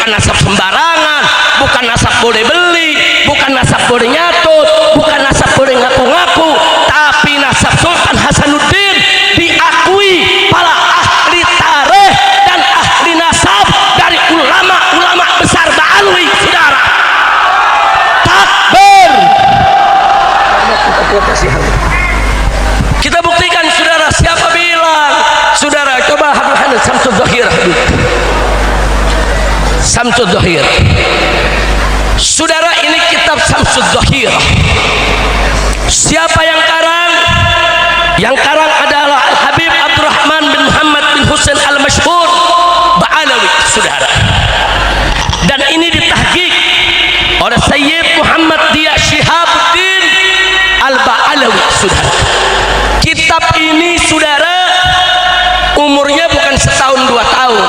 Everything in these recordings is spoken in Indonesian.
bukan nasab sembarangan, bukan nasab boleh beli, bukan nasab boleh nyatut, bukan nasab boleh ngaku-ngaku, tapi nasab Sultan Hasanuddin diakui para ahli tarikh dan ahli nasab dari ulama-ulama besar Ba'alwi, saudara. Takbir. Kita buktikan, saudara. Siapa bilang? Saudara, coba Habib Samsul Zahir, Samsul Zahir. Saudara, ini kitab Samsul Zahir. Siapa yang karang? Yang karang adalah Al-Habib Abdurrahman bin Muhammad bin Husain Al-Mashhur Ba'alawi, saudara. Dan ini ditahqiq oleh Sayyid Muhammad Dia Shihabuddin Al-Ba'alawi, saudara. Kitab ini, saudara, umurnya bukan setahun 2 tahun.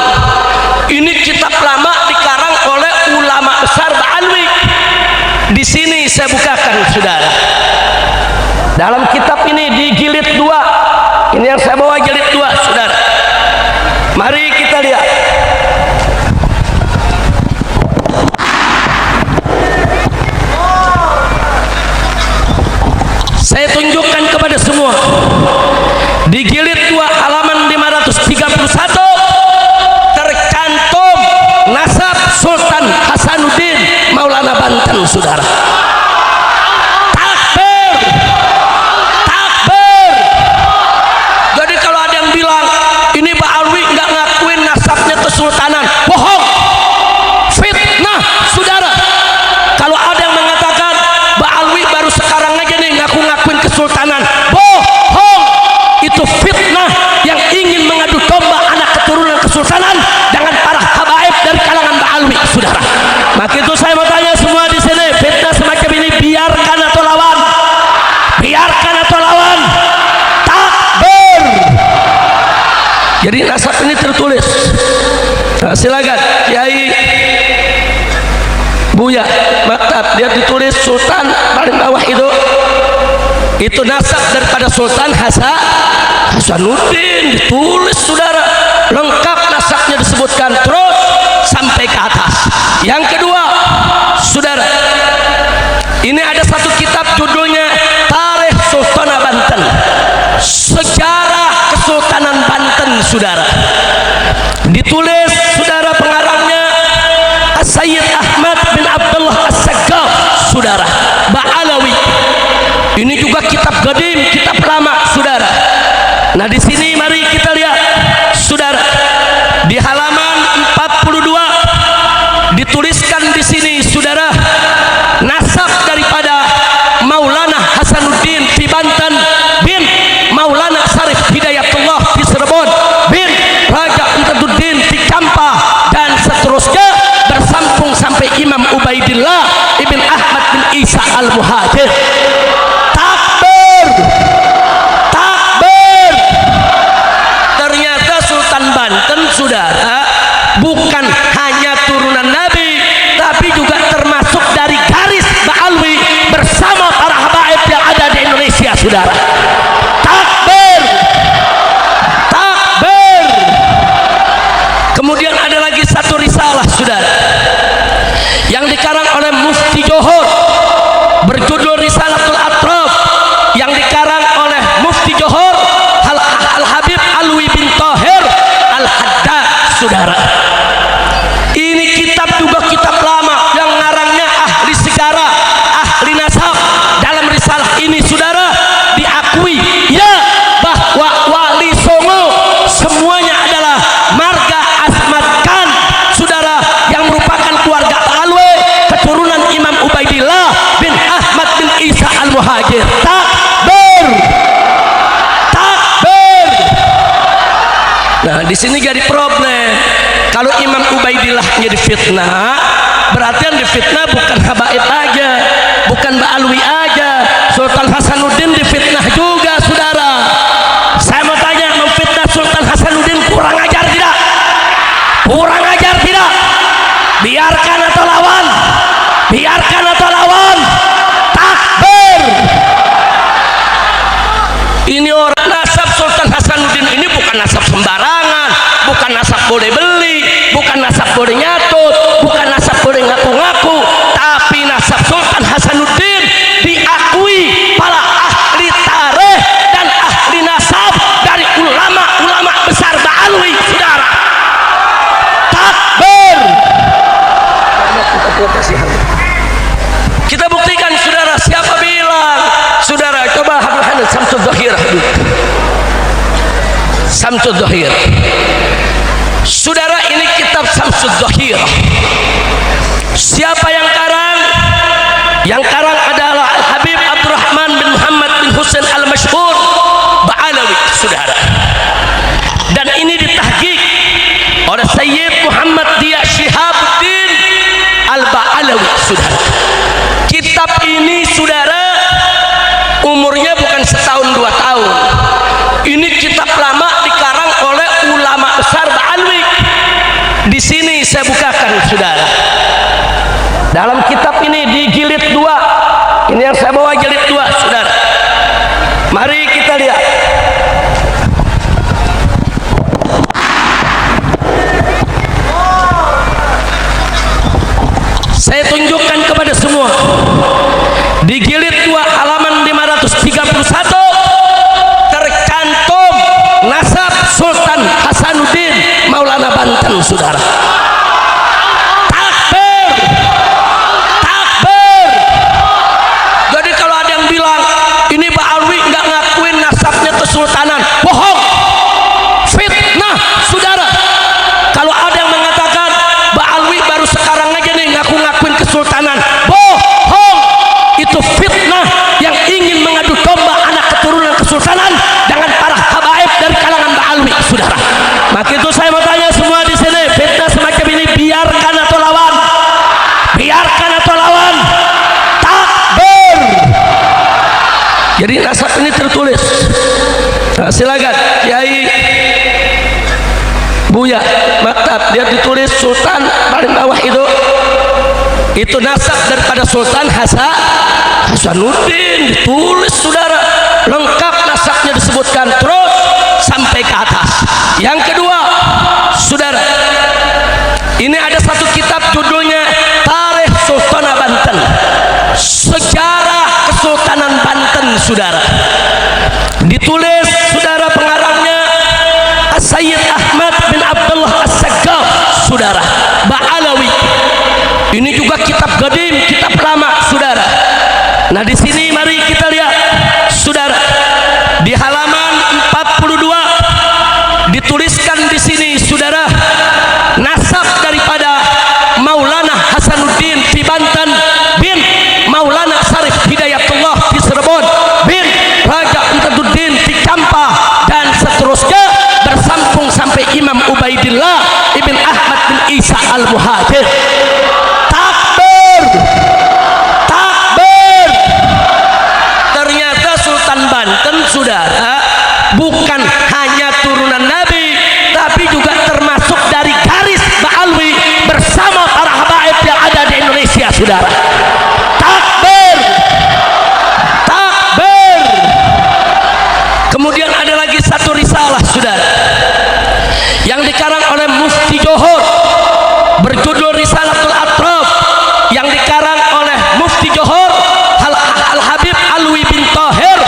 Ini kitab lama dikarang oleh ulama besar Ba'alwi. Di sini saya bukakan, saudara. Dalam kitab ini di jilid 2. Ini yang saya bawa jilid 2, saudara. Mari kita lihat. Saya tunjukkan kepada semua. Di jilid 2 halaman 531 tercantum nasab Sultan Hasanuddin Maulana Banten, saudara. Takbir. Takbir. Jadi kalau ada yang bilang ini Ba'alwi nggak ngakuin nasabnya kesultanan, bohong, fitnah, saudara. Kalau ada yang mengatakan Ba'alwi baru sekarang aja nih ngaku-ngakuin kesultanan, bohong. Itu fitnah yang ingin mengadu domba anak keturunan kesultanan dengan para habaib dari kalangan Ba'alwi, saudara. Maka itu saya mau tanya semua di sini, fitnah semacam ini biarkan atau lawan? Biarkan atau lawan? Takbir. Jadi nasab ini tertulis. Nah, silakan Kiai Buya Maktab, dia ditulis Sultan paling bawah itu nasab daripada Sultan Hasanuddin, ditulis, saudara, lengkap nasabnya disebutkan terus sampai ke atas. Yang kedua, saudara, ini ada satu kitab judulnya Tarikh Sultanah Banten, sejarah Kesultanan Banten, saudara. Ditulis, saudara, pengarangnya Sayyid Ahmad bin Abdullah As-Saggaf, saudara, Ba'alawi. Ini juga kitab qadim, kitab lama, saudara. Nah, di sini mari kita lihat, saudara. Di halaman 42 dituliskan di sini, saudara, nasab daripada Maulana Hasanuddin di Banten bin Maulana Sarif Hidayatullah di Cirebon bin Raja Imdaduddin di Kampah dan seterusnya bersambung sampai Imam Ubaidillah ibn Ahmad bin Isa Al-Muhajir. Takbir. Takbir. Ternyata Sultan Banten, saudara, bukan hanya turunan Nabi, tapi juga termasuk dari garis Ba'alwi bersama para habaib yang ada di Indonesia, saudara. Takbir. Takbir. Kemudian ada lagi satu risalah, saudara, yang dikarang oleh Mufti Johor, berjudul Risalatul Atraf, yang dikarang oleh Mufti Johor Al-Habib Alwi bin Tahir Al-Haddad, saudara. Ini kitab juga kitab lama yang ngarangnya ahli sejarah, ahli nasab. Dalam risalah ini, saudara, diakui ya bahwa Wali Songo semuanya adalah marga Asmat Khan, saudara, yang merupakan keluarga Ba'alwi, keturunan Imam Ubaidillah bin Ahmad bin Isa Al-Muhajir. Takbir. Takbir. Nah, di sini jadi problem. Kalau Imam Ubaidillah jadi fitnah, berarti yang difitnah bukan habaib aja, bukan Ba'alwi aja, Sultan Hasanuddin difitnah juga, saudara. Saya mau tanya, memfitnah Sultan Hasanuddin kurang ajar tidak? Kurang ajar tidak? Biarkan atau lawan? Biarkan atau lawan? Takbir. Ini orang nasab Sultan Hasanuddin ini bukan nasab sembarangan, bukan nasab boleh beli, bukan nasab boleh nyatut, bukan Syamsul Dhahir. Saudara, ini kitab Syamsul Dhahir. Siapa yang karang? Yang karang adalah Al-Habib Abdurrahman bin Muhammad bin Husain Al-Masyhur Ba'alawi, saudara. Dan ini ditahqiq oleh Sayyid Muhammad Dia Syihabuddin Al-Ba'alawi, saudara. Kitab ini, saudara, umurnya bukan setahun 2 tahun. Ini kitab lama dikarang oleh ulama besar Ba'alawi. Di sini saya bukakan, saudara. Dalam kitab ini di jilid 2. Ini yang saya bawa jilid 2, saudara. Mari kita lihat. Saya tunjukkan kepada semua. Di jilid 2 halaman 531 tercantum nasab Sultan Hasanuddin Maulana Banten, saudara. Takbir, takbir. Jadi kalau ada yang bilang ini Ba'alawi nggak ngakuin nasabnya kesultanan, bohong, fitnah, saudara. Kalau ada yang mengatakan Ba'alawi baru sekarang aja nih ngakuin kesultanan, bohong. Itu fitnah yang ingin mengadu domba anak keturunan kesultanan dengan para habaib dari kalangan Ba'alawi, saudara. Maka itu saya mau tanya semua di sini, fitnah semacam ini biarkan atau lawan? Biarkan atau lawan? Takbir. Jadi nasab ini tertulis. Nah, silakan Kiai Buya Maktab, dia ditulis Sultan paling bawah itu nasab daripada Sultan Hasanuddin, ditulis, saudara, lengkap nasabnya disebutkan terus sampai ke atas. Yang kedua, saudara, ini ada satu kitab judulnya Tarikh Sultanah Banten, sejarah Kesultanan Banten, saudara. Ditulis, saudara, pengarangnya Sayyid Ahmad bin Abdullah As-Saggaf, saudara, Ba'alawi. Ini juga kitab qadim, kitab lama, saudara. Nah, di sini mari kita lihat, saudara. Di halaman 42 dituliskan di sini, saudara, nasab daripada Maulana Hasanuddin di Banten bin Maulana Sarif Hidayatullah di Cirebon bin Raja Enteduddin di Campa dan seterusnya bersambung sampai Imam Ubaidillah ibn Ahmad bin Isa Al-Muhajir. Takbir, takbir. Ternyata Sultan Banten, saudara, bukan hanya turunan Nabi, tapi juga termasuk dari garis Ba'alawi bersama para habaib yang ada di Indonesia, saudara. Takbir, takbir. Kemudian ada lagi satu risalah, saudara, yang dikarang oleh Mufti Johor berjudul Risalatul Atraf, yang dikarang oleh Mufti Johor Al-Habib Alwi bin Tahir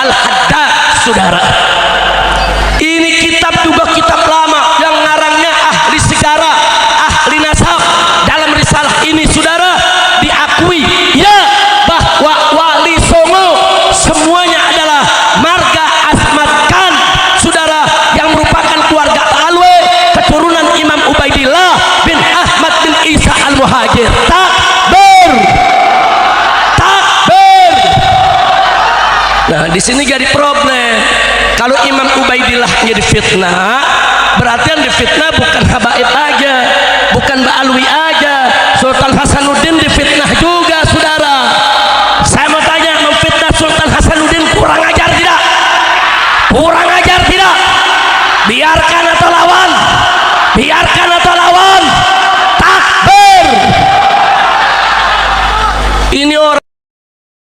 Al-Haddad, saudara. Ini kitab juga kitab lama yang ngarangnya ahli sejarah, ahli nasab. Dalam risalah ini, saudara, diakui ya bahwa Wali Songo semuanya adalah marga Asmat Khan, saudara, yang merupakan keluarga Ba'alawi, keturunan Imam Ubaidillah bin Ahmad bin Isa Al-Muhajir. Takbir, takbir. Nah, di sini jadi problem. Kalau Imam Ubaidillah jadi fitnah, berarti yang difitnah bukan habaib aja, bukan Ba'alawi aja. Sultan Hasanuddin